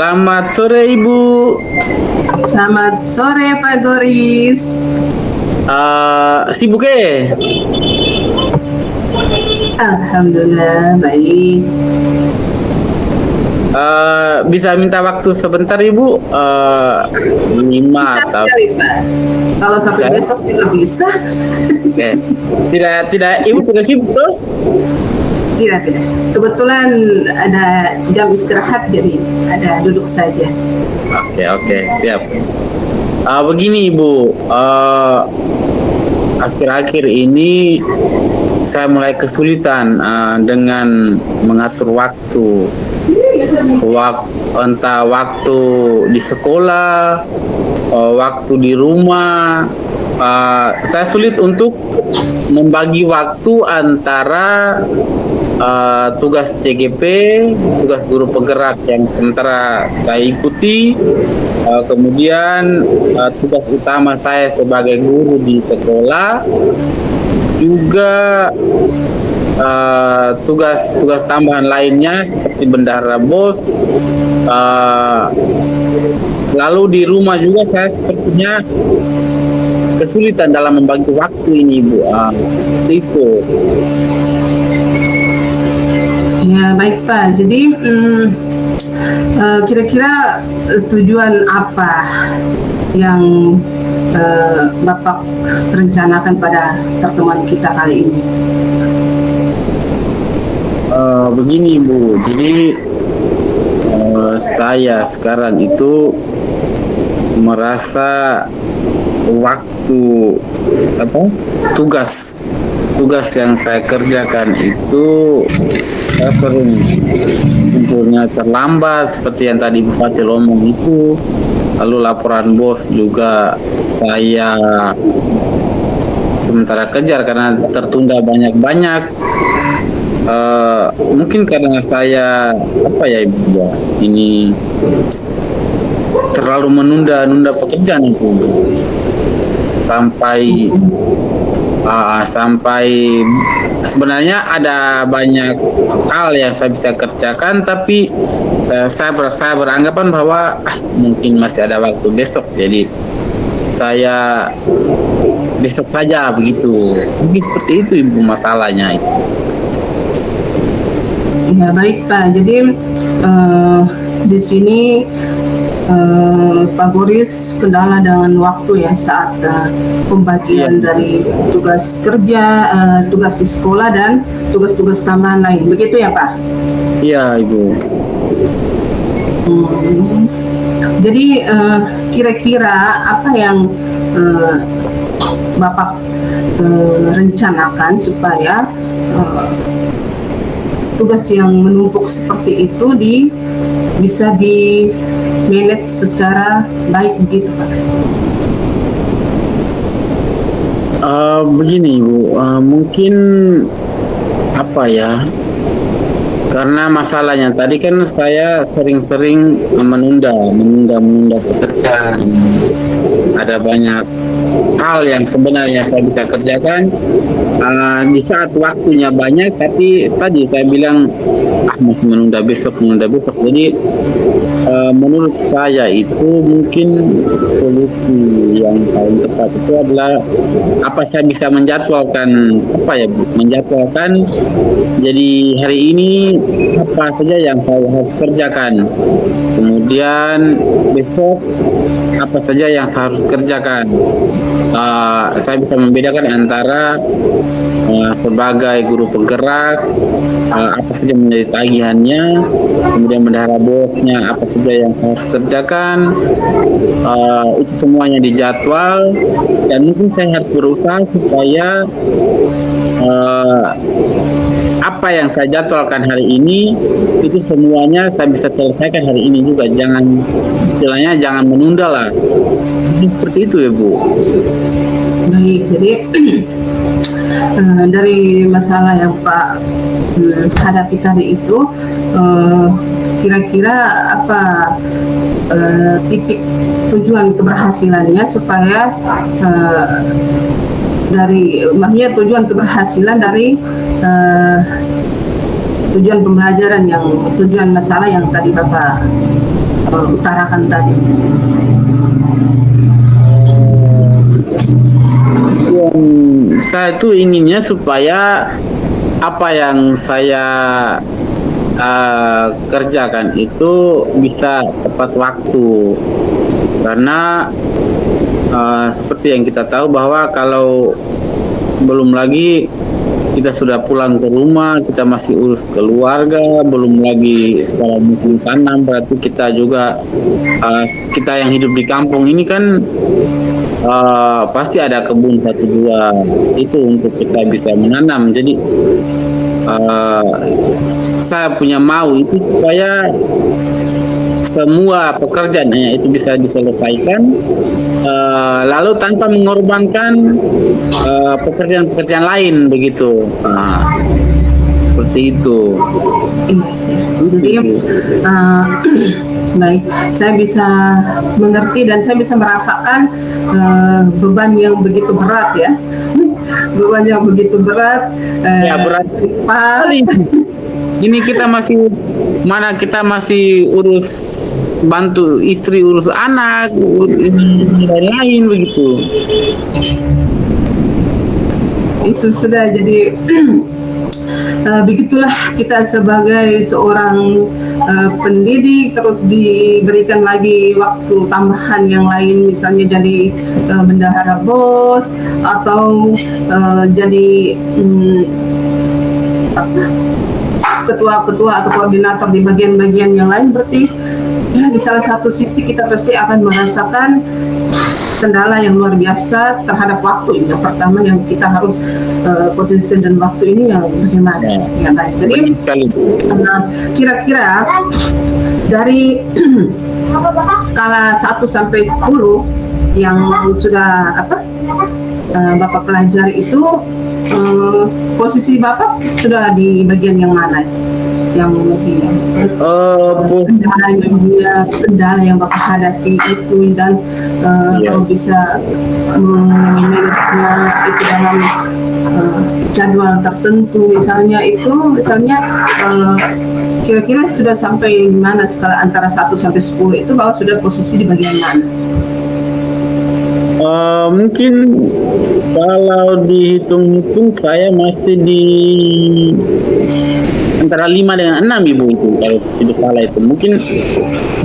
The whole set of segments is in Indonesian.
Selamat sore Ibu. Selamat sore Pak Goris. Sibuk ya? Alhamdulillah baik. Bisa minta waktu sebentar Ibu? 5 Bisa atau sekali Pak. Kalau sampai Bisa? besok juga bisa. Oke. Tidak Ibu tidak sibuk tuh? Tidak. Kebetulan ada jam istirahat jadi ada duduk saja. Oke, siap. Begini Ibu, akhir-akhir ini saya mulai kesulitan dengan mengatur waktu. Entah waktu di sekolah, waktu di rumah. Saya sulit untuk membagi waktu antara tugas CGP, tugas guru penggerak yang sementara saya ikuti, kemudian tugas utama saya sebagai guru di sekolah, juga tugas tambahan lainnya seperti bendahara BOS. Lalu di rumah juga saya sepertinya kesulitan dalam membagi waktu ini, Bu. Seperti itu. Ya baik Pak. Jadi kira-kira tujuan apa yang Bapak rencanakan pada pertemuan kita kali ini? Begini Bu, jadi saya sekarang itu merasa waktu tugas yang saya kerjakan itu saya sering kumpulnya terlambat seperti yang tadi Bu Fasil omong itu. Lalu laporan bos juga saya sementara kejar karena tertunda banyak-banyak. Mungkin karena saya Ibu ya, ini terlalu menunda pekerjaan itu sampai sebenarnya ada banyak hal yang saya bisa kerjakan, tapi saya beranggapan bahwa mungkin masih ada waktu besok, jadi saya besok saja begitu. Mungkin seperti itu Ibu masalahnya itu. Ya baik Pak. Jadi di sini Pak Boris kendala dengan waktu ya saat pembagian dari tugas kerja, tugas di sekolah dan tugas-tugas tambahan lain. Begitu ya Pak? Iya Ibu. Jadi kira-kira apa yang Bapak rencanakan supaya tugas yang menumpuk seperti itu bisa di manage secara baik begitu Pak? Begini Bu, mungkin karena masalahnya tadi kan saya sering-sering menunda pekerjaan. Ada banyak hal yang sebenarnya saya bisa kerjakan di saat waktunya banyak, tapi tadi saya bilang masih menunda besok. Jadi menurut saya itu mungkin solusi yang paling tepat itu adalah saya bisa menjadwalkan jadi hari ini apa saja yang saya harus kerjakan, kemudian besok apa saja yang saya harus kerjakan. Saya bisa membedakan antara sebagai guru penggerak apa saja menjadi tagihannya, kemudian bendahara bosnya apa saja yang saya harus kerjakan. Itu semuanya dijadwal, dan mungkin saya harus berusaha supaya apa yang saya jadwalkan hari ini itu semuanya saya bisa selesaikan hari ini juga. Jangan menunda lah. Mungkin seperti itu ya Bu. Baik, jadi dari masalah yang Pak hadapi tadi itu kira-kira apa titik tujuan keberhasilannya supaya maksudnya tujuan keberhasilan dari tujuan pembelajaran tujuan masalah yang tadi Bapak utarakan tadi. Yang saya tuh inginnya supaya apa yang saya kerjakan itu bisa tepat waktu, karena seperti yang kita tahu bahwa kalau belum lagi kita sudah pulang ke rumah, kita masih urus keluarga, belum lagi sekarang musim tanam, berarti kita juga kita yang hidup di kampung ini kan pasti ada kebun satu dua itu untuk kita bisa menanam. Jadi saya punya mau itu supaya semua pekerjaannya itu bisa diselesaikan, lalu tanpa mengorbankan pekerjaan-pekerjaan lain begitu. Seperti itu. Jadi baik, saya bisa mengerti dan saya bisa merasakan beban yang begitu berat ya. Beban yang begitu berat. Ya berat sekali. Ini kita masih urus, bantu istri urus anak, ini lain-lain begitu. Itu sudah jadi begitulah kita sebagai seorang pendidik, terus diberikan lagi waktu tambahan yang lain, misalnya jadi bendahara BOS atau jadi ketua-ketua atau koordinator di bagian-bagian yang lain. Berarti ya, di salah satu sisi kita pasti akan merasakan kendala yang luar biasa terhadap waktu. Yang pertama yang kita harus konsisten dan waktu ini yang bagaimana ya baik. Jadi kira-kira dari skala 1 sampai 10 yang sudah Bapak pelajari itu, posisi Bapak sudah di bagian yang mana? Yang mungkin kendala yang Bapak hadapi itu, dan kalau bisa memanagenya itu dalam jadwal tertentu misalnya kira-kira sudah sampai di mana skala antara 1 sampai 10 itu, Bapak sudah posisi di bagian mana? Mungkin kalau dihitung-hitung saya masih di antara 5 dengan 6 Ibu, itu kalau tidak salah itu. Mungkin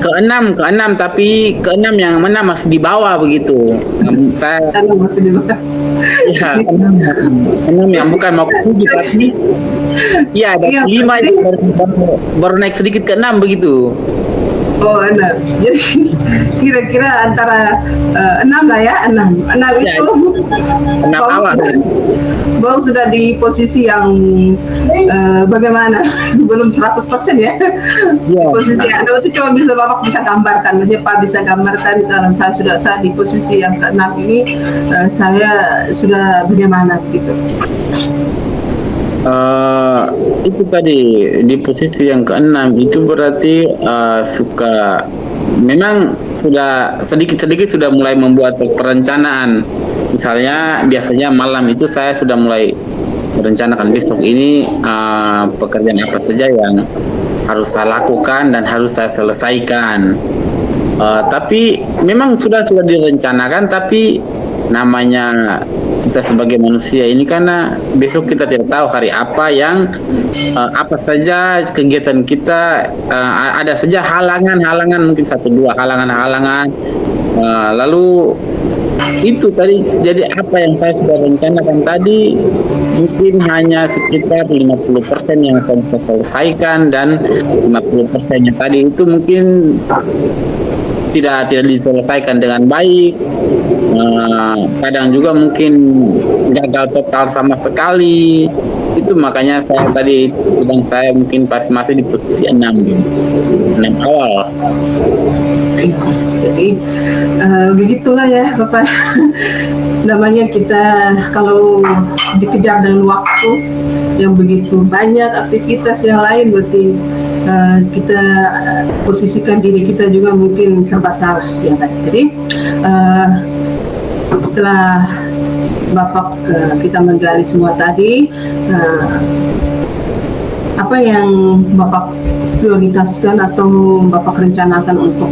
ke 6 tapi ke 6 yang mana masih di bawah begitu. Saya masih di bawah. Ya, 6 yang bukan mau ke 7 tapi ya dari 5 itu baru naik sedikit ke 6 begitu. Oh, 6. Jadi kira-kira antara 6 lah ya, 6 ya, itu 6 awal. Bang sudah di posisi yang bagaimana? Belum 100% ya. Posisi yang itu cuma Bapak bisa gambarkan, maksudnya Pak bisa gambarkan kalau saya di posisi yang ke-6 ini, saya sudah bagaimana gitu. Itu tadi di posisi yang ke-6 itu berarti memang sudah sedikit-sedikit sudah mulai membuat perencanaan. Misalnya biasanya malam itu saya sudah mulai merencanakan besok ini pekerjaan apa saja yang harus saya lakukan dan harus saya selesaikan. Tapi memang sudah direncanakan, tapi namanya kita sebagai manusia ini karena besok kita tidak tahu hari apa yang apa saja kegiatan kita, ada saja halangan mungkin 1-2 halangan, lalu itu tadi. Jadi apa yang saya sudah rencanakan tadi mungkin hanya sekitar 50% yang saya bisa selesaikan, dan 50% yang tadi itu mungkin tidak diselesaikan dengan baik. Kadang juga mungkin gagal total sama sekali. Itu makanya saya tadi bilang saya mungkin masih di posisi 6 awal. Jadi begitulah ya Bapak. Namanya kita kalau dikejar dengan waktu yang begitu banyak, aktivitas yang lain, berarti kita posisikan diri kita juga mungkin serba salah ya kan. Jadi setelah Bapak kita menggali semua tadi, apa yang Bapak prioritaskan atau Bapak rencanakan untuk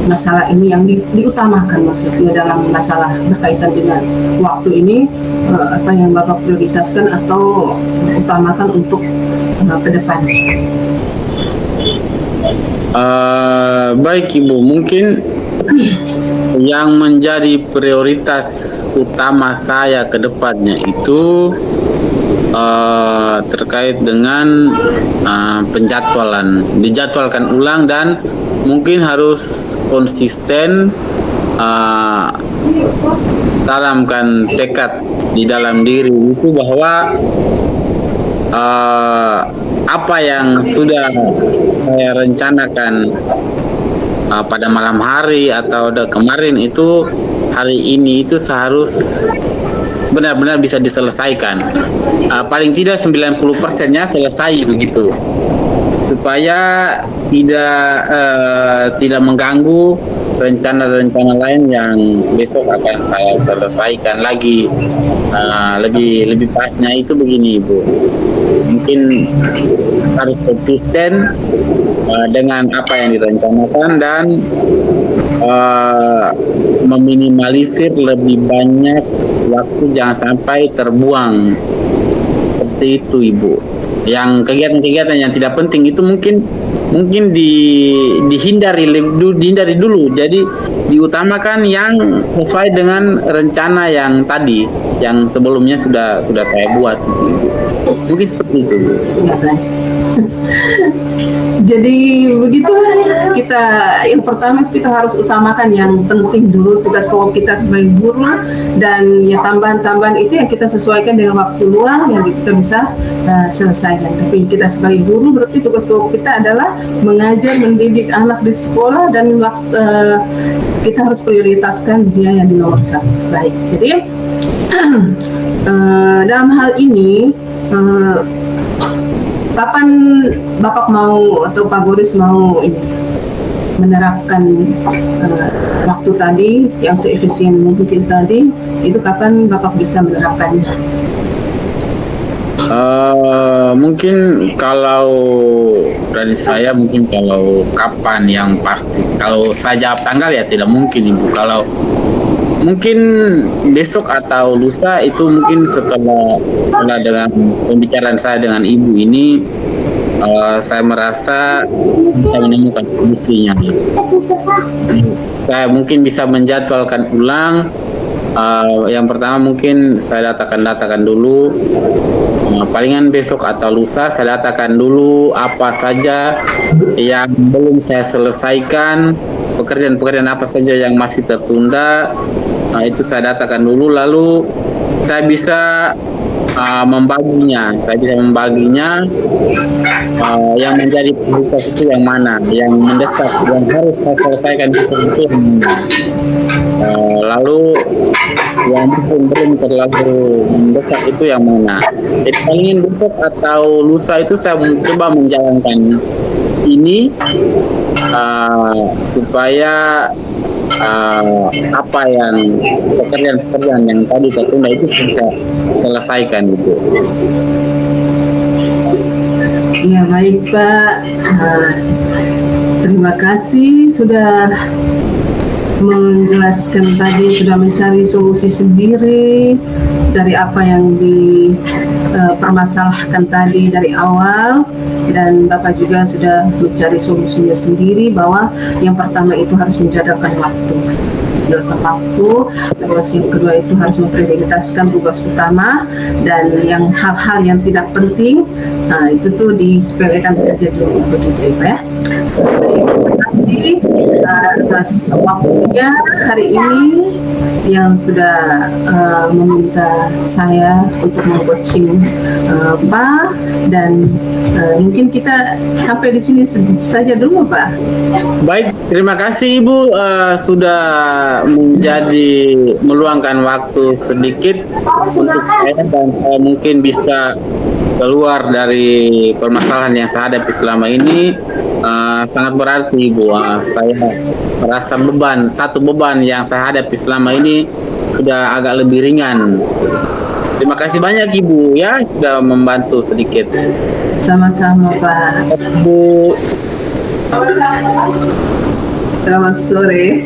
masalah ini yang diutamakan maksudnya dalam masalah berkaitan dengan waktu ini, apa yang Bapak prioritaskan atau utamakan untuk ke depan? Baik Ibu, mungkin yang menjadi prioritas utama saya ke depannya itu terkait dengan penjadwalan, dijadwalkan ulang dan mungkin harus konsisten, tanamkan tekad di dalam diri itu bahwa apa yang sudah saya rencanakan pada malam hari atau kemarin itu, hari ini itu seharus benar-benar bisa diselesaikan. Paling tidak 90%-nya selesai begitu, supaya tidak mengganggu rencana-rencana lain yang besok akan saya selesaikan lagi. Lebih pasnya itu begini Ibu, mungkin harus konsisten dengan apa yang direncanakan dan meminimalisir lebih banyak waktu, jangan sampai terbuang seperti itu Ibu. Yang kegiatan-kegiatan yang tidak penting itu mungkin dihindari dulu. Jadi diutamakan yang sesuai dengan rencana yang tadi, yang sebelumnya sudah saya buat. Mungkin seperti itu. Jadi begitu, yang pertama kita harus utamakan yang penting dulu, tugas pokok kita sebagai guru, dan ya tambahan-tambahan itu yang kita sesuaikan dengan waktu luang yang kita bisa selesaikan. Tapi kita sebagai guru berarti tugas pokok kita adalah mengajar, mendidik anak di sekolah, dan kita harus prioritaskan dia yang di nomor satu. Baik, jadi dalam hal ini kapan Bapak mau atau Pak Boris mau menerapkan waktu tadi yang seefisien mungkin tadi, itu kapan Bapak bisa menerapkannya? Mungkin kalau dari saya, mungkin kalau kapan yang pasti, kalau saya jawab tanggal ya tidak mungkin Ibu. Kalau mungkin besok atau lusa itu mungkin setelah dengan pembicaraan saya dengan Ibu ini, saya merasa bisa menemukan solusinya. Saya mungkin bisa menjadwalkan ulang. Yang pertama mungkin saya datakan dulu, palingan besok atau lusa saya datakan dulu apa saja yang belum saya selesaikan, pekerjaan-pekerjaan apa saja yang masih tertunda. Itu saya datakan dulu, lalu saya bisa membaginya. Yang menjadi prioritas itu yang mana, yang mendesak, yang harus saya selesaikan itu yang mana. Lalu yang belum terlalu mendesak itu yang mana. Jadi paling besok atau lusa itu saya coba menjalankan ini, supaya apa yang pekerjaan yang tadi tertunda itu bisa selesaikan gitu. Ya baik Pak, terima kasih sudah menjelaskan tadi, sudah mencari solusi sendiri dari apa yang dipermasalahkan tadi dari awal, dan Bapak juga sudah mencari solusinya sendiri bahwa yang pertama itu harus menjadwalkan waktu, terus yang kedua itu harus memprioritaskan tugas utama, dan yang hal-hal yang tidak penting, itu tuh disepelekan saja dulu begitu ya. Terima kasih atas waktunya hari ini yang sudah meminta saya untuk meng-coaching Pak, dan mungkin kita sampai di sini saja dulu Pak. Baik, terima kasih Ibu sudah meluangkan waktu sedikit untuk saya, dan saya mungkin bisa keluar dari permasalahan yang saya hadapi selama ini. Sangat berarti Ibu. Saya merasa satu beban yang saya hadapi selama ini sudah agak lebih ringan. Terima kasih banyak Ibu ya sudah membantu sedikit. Sama-sama Pak. Bu, Selamat sore.